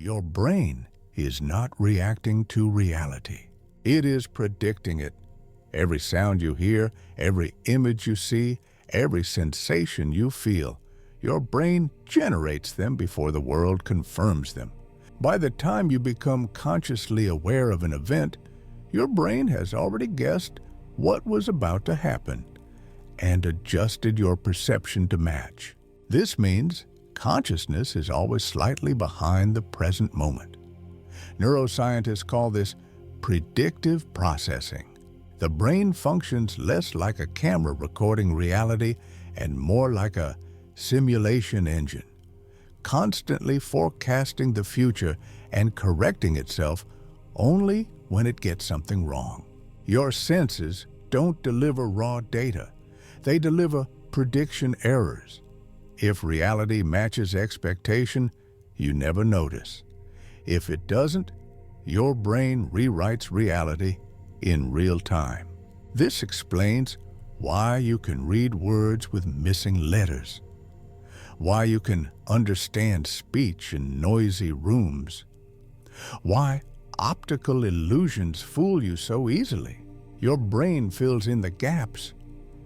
Your brain is not reacting to reality. It is predicting it. Every sound you hear, every image you see, every sensation you feel, your brain generates them before the world confirms them. By the time you become consciously aware of an event, your brain has already guessed what was about to happen and adjusted your perception to match. This means consciousness is always slightly behind the present moment. Neuroscientists call this predictive processing. The brain functions less like a camera recording reality and more like a simulation engine, constantly forecasting the future and correcting itself only when it gets something wrong. Your senses don't deliver raw data. They deliver prediction errors. If reality matches expectation, you never notice. If it doesn't, your brain rewrites reality in real time. This explains why you can read words with missing letters, why you can understand speech in noisy rooms, why optical illusions fool you so easily. Your brain fills in the gaps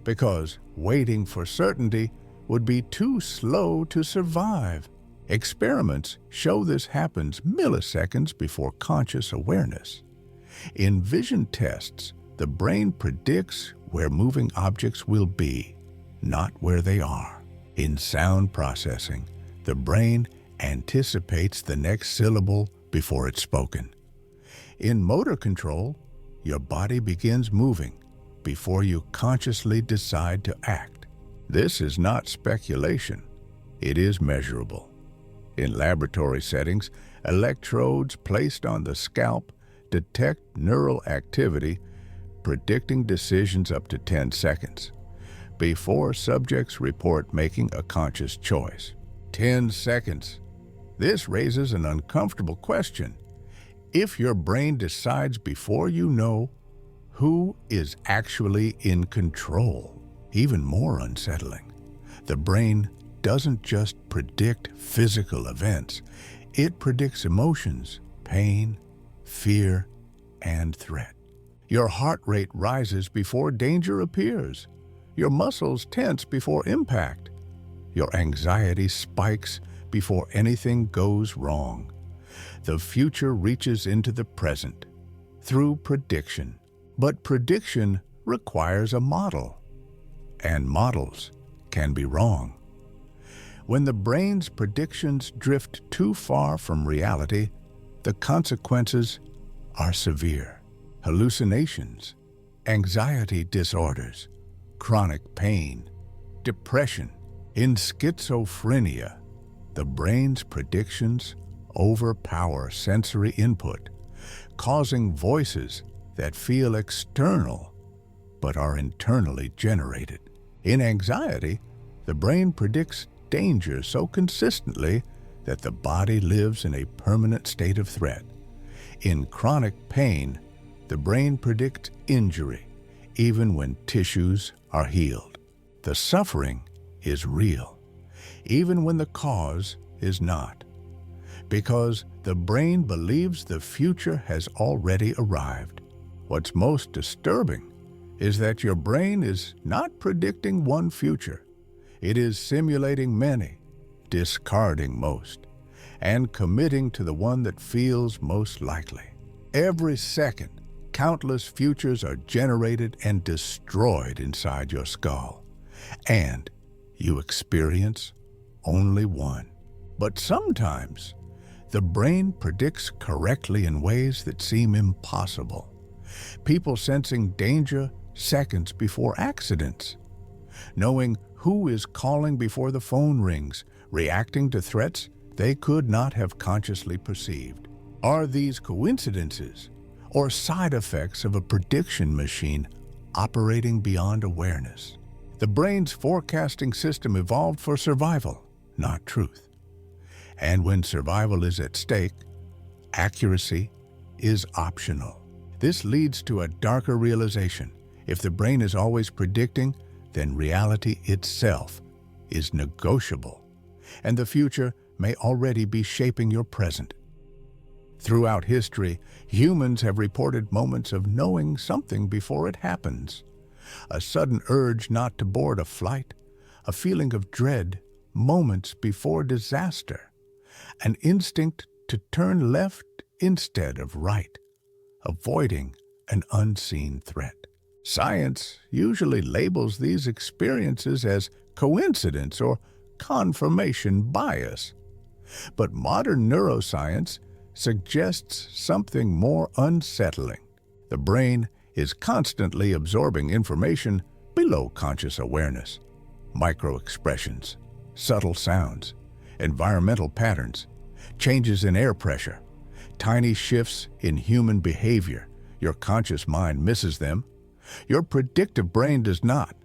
because waiting for certainty would be too slow to survive. Experiments show this happens milliseconds before conscious awareness. In vision tests, the brain predicts where moving objects will be, not where they are. In sound processing, the brain anticipates the next syllable before it's spoken. In motor control, your body begins moving before you consciously decide to act. This is not speculation. It is measurable. In laboratory settings, electrodes placed on the scalp detect neural activity, predicting decisions up to 10 seconds before subjects report making a conscious choice. 10 seconds. This raises an uncomfortable question. If your brain decides before you know, who is actually in control? Even more unsettling, the brain doesn't just predict physical events. It predicts emotions, pain, fear, and threat. Your heart rate rises before danger appears. Your muscles tense before impact. Your anxiety spikes before anything goes wrong. The future reaches into the present through prediction. But prediction requires a model, and models can be wrong. When the brain's predictions drift too far from reality, the consequences are severe. Hallucinations, anxiety disorders, chronic pain, depression. In schizophrenia, the brain's predictions overpower sensory input, causing voices that feel external but are internally generated. In anxiety, the brain predicts danger so consistently that the body lives in a permanent state of threat. In chronic pain, the brain predicts injury even when tissues are healed. The suffering is real, even when the cause is not, because the brain believes the future has already arrived. What's most disturbing is that your brain is not predicting one future. It is simulating many, discarding most, and committing to the one that feels most likely. Every second, countless futures are generated and destroyed inside your skull, and you experience only one. But sometimes, the brain predicts correctly in ways that seem impossible. People sensing danger seconds before accidents, knowing who is calling before the phone rings, reacting to threats they could not have consciously perceived. Are these coincidences or side effects of a prediction machine operating beyond awareness? The brain's forecasting system evolved for survival, not truth. And when survival is at stake, accuracy is optional. This leads to a darker realization. If the brain is always predicting, then reality itself is negotiable, and the future may already be shaping your present. Throughout history, humans have reported moments of knowing something before it happens. A sudden urge not to board a flight, a feeling of dread moments before disaster, an instinct to turn left instead of right, avoiding an unseen threat. Science usually labels these experiences as coincidence or confirmation bias. But modern neuroscience suggests something more unsettling. The brain is constantly absorbing information below conscious awareness. Micro-expressions, subtle sounds, environmental patterns, changes in air pressure, tiny shifts in human behavior. Your conscious mind misses them. Your predictive brain does not.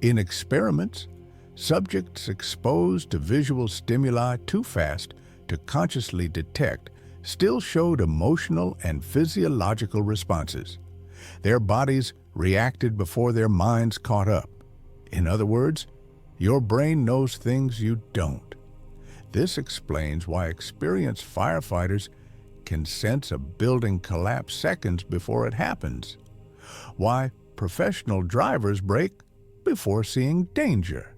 In experiments, subjects exposed to visual stimuli too fast to consciously detect still showed emotional and physiological responses. Their bodies reacted before their minds caught up. In other words, your brain knows things you don't. This explains why experienced firefighters can sense a building collapse seconds before it happens, why professional drivers brake before seeing danger,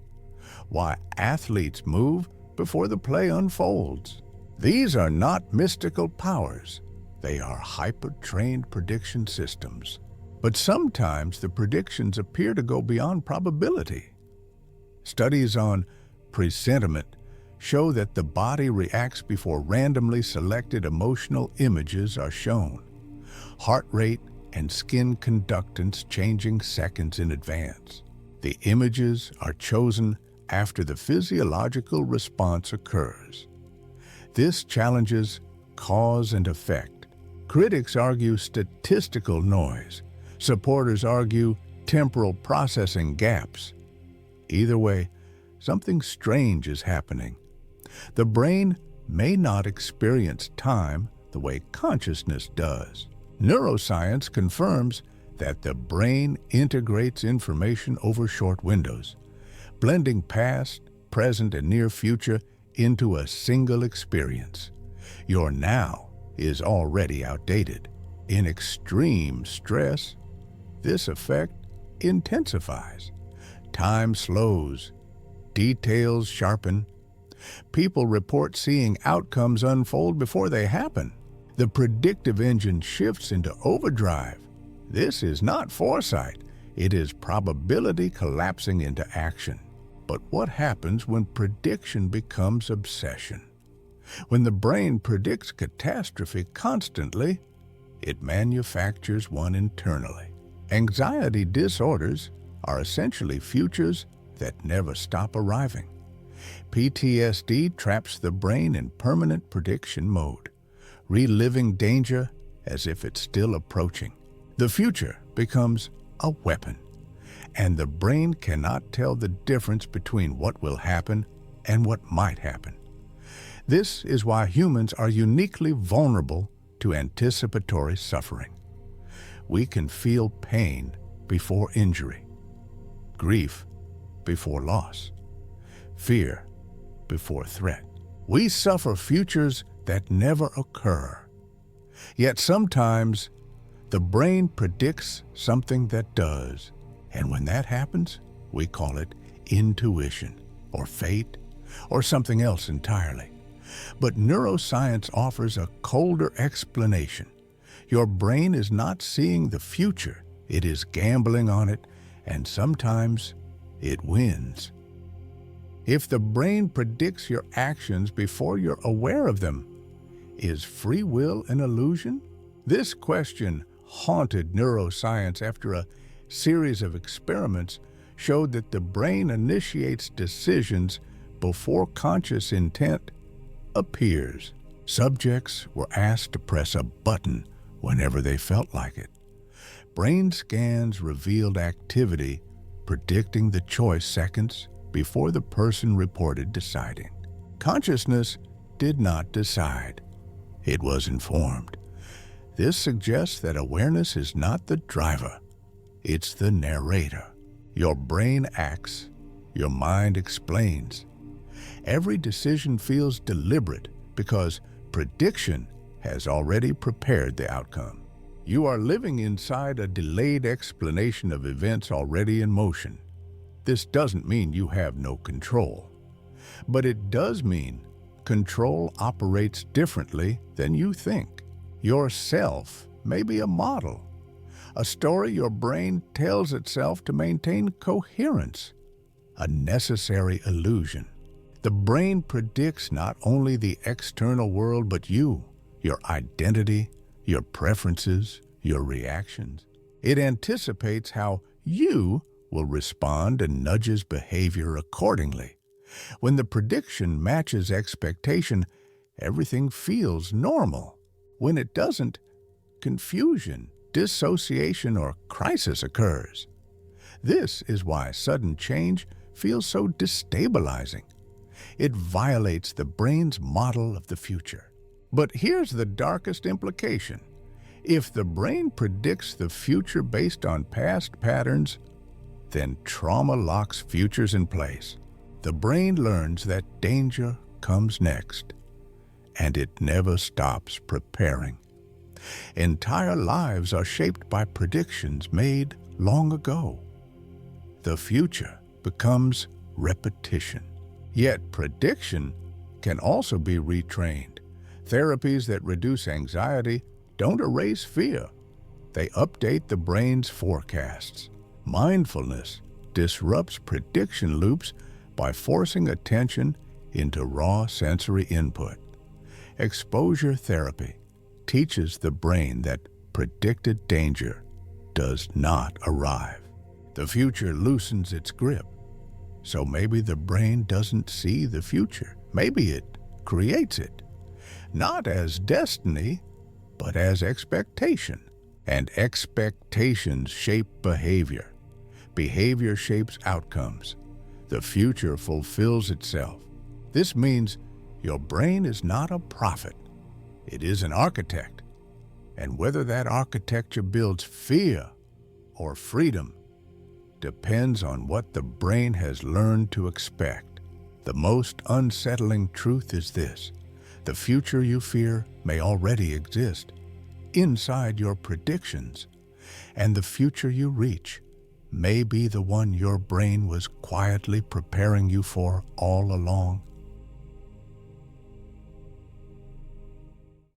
why athletes move before the play unfolds. These are not mystical powers. They are hyper-trained prediction systems. But sometimes the predictions appear to go beyond probability. Studies on presentiment show that the body reacts before randomly selected emotional images are shown. Heart rate and skin conductance changing seconds in advance. The images are chosen after the physiological response occurs. This challenges cause and effect. Critics argue statistical noise. Supporters argue temporal processing gaps. Either way, something strange is happening. The brain may not experience time the way consciousness does. Neuroscience confirms that the brain integrates information over short windows, blending past, present, and near future into a single experience. Your now is already outdated. In extreme stress, this effect intensifies. Time slows, details sharpen. People report seeing outcomes unfold before they happen. The predictive engine shifts into overdrive. This is not foresight. It is probability collapsing into action. But what happens when prediction becomes obsession? When the brain predicts catastrophe constantly, it manufactures one internally. Anxiety disorders are essentially futures that never stop arriving. PTSD traps the brain in permanent prediction mode, reliving danger as if it's still approaching. The future becomes a weapon, and the brain cannot tell the difference between what will happen and what might happen. This is why humans are uniquely vulnerable to anticipatory suffering. We can feel pain before injury, grief before loss, fear before threat. We suffer futures that never occur. Yet sometimes the brain predicts something that does. And when that happens, we call it intuition, or fate, or something else entirely. But neuroscience offers a colder explanation. Your brain is not seeing the future, it is gambling on it, and sometimes it wins. If the brain predicts your actions before you're aware of them, is free will an illusion? This question haunted neuroscience after a series of experiments showed that the brain initiates decisions before conscious intent appears. Subjects were asked to press a button whenever they felt like it. Brain scans revealed activity predicting the choice seconds before the person reported deciding. Consciousness did not decide. It was informed. This suggests that awareness is not the driver. It's the narrator. Your brain acts, your mind explains. Every decision feels deliberate because prediction has already prepared the outcome. You are living inside a delayed explanation of events already in motion. This doesn't mean you have no control, but it does mean control operates differently than you think. Yourself may be a model, a story your brain tells itself to maintain coherence, a necessary illusion. The brain predicts not only the external world, but you, your identity, your preferences, your reactions. It anticipates how you will respond and nudges behavior accordingly. When the prediction matches expectation, everything feels normal. When it doesn't, confusion, dissociation, or crisis occurs. This is why sudden change feels so destabilizing. It violates the brain's model of the future. But here's the darkest implication. If the brain predicts the future based on past patterns, then trauma locks futures in place. The brain learns that danger comes next, and it never stops preparing. Entire lives are shaped by predictions made long ago. The future becomes repetition. Yet prediction can also be retrained. Therapies that reduce anxiety don't erase fear. They update the brain's forecasts. Mindfulness disrupts prediction loops by forcing attention into raw sensory input. Exposure therapy teaches the brain that predicted danger does not arrive. The future loosens its grip. So maybe the brain doesn't see the future. Maybe it creates it, not as destiny, but as expectation. And expectations shape behavior. Behavior shapes outcomes. The future fulfills itself. This means your brain is not a prophet. It is an architect. And whether that architecture builds fear or freedom depends on what the brain has learned to expect. The most unsettling truth is this: the future you fear may already exist inside your predictions, and the future you reach may be the one your brain was quietly preparing you for all along.